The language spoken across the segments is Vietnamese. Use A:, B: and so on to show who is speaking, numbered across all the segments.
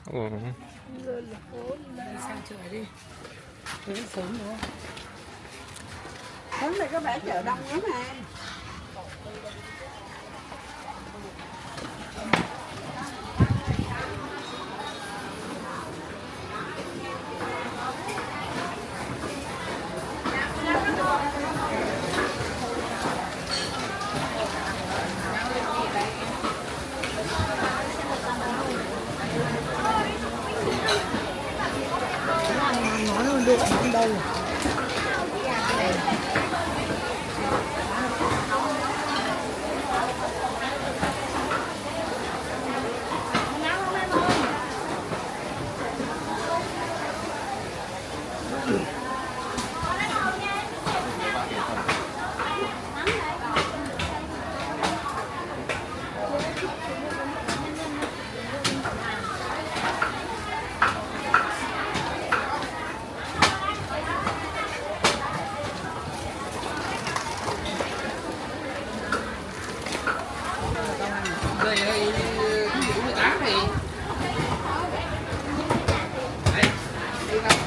A: Ồ.
B: Sang chợ đi. Đến sớm nữa.
C: Sớm này có vẻ chợ đông lắm à.
B: Nói luôn được không đâu.
A: Đây ơi, cái 18 thì. Đây, đi không?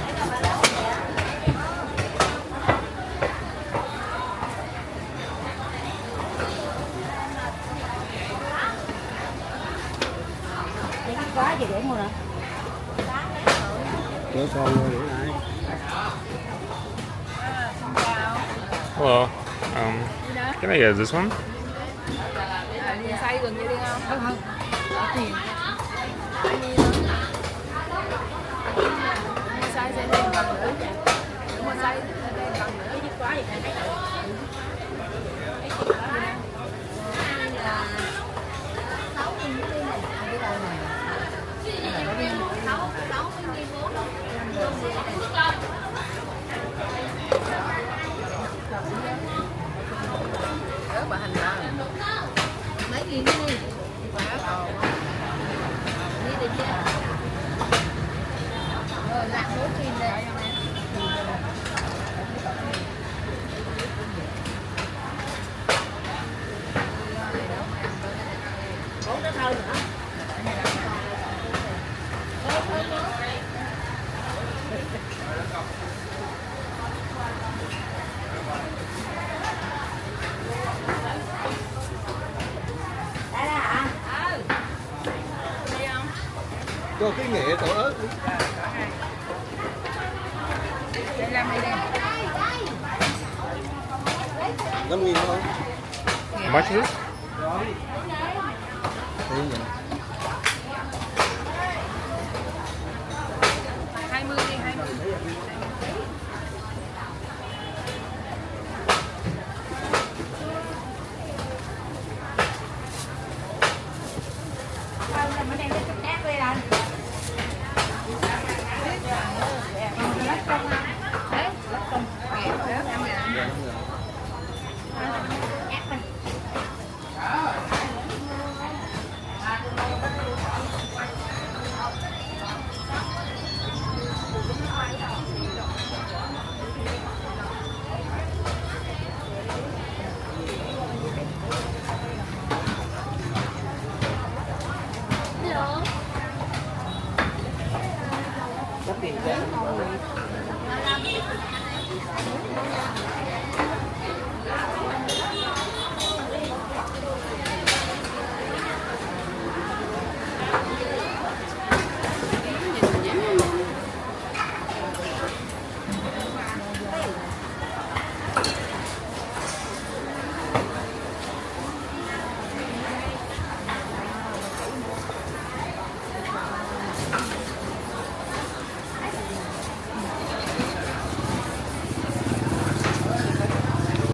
C: Cái quá gì để mua nè.
D: Để con mua để lại.
A: Hello. Can I get this one?
B: Xay gần như đi không? Không không. Có tiền. Xay thêm bằng nữa. Đúng rồi, xay thêm bằng nữa. Chứ quá vậy thấy được. Rớt bà hành ra mấy nghìn đi quá cầu đi đi chứ rồi làm 4 nghìn đây bốn đó thôi nữa
D: Cho cái nghệ tổ ớt đi.
B: để làm đi đây
D: 5.000 thôi.
A: How much is this?
D: Thế nhỉ?
B: 20 đi 20
C: Bữa nay nó chút ác đi anh.
D: Chắc tiền ra.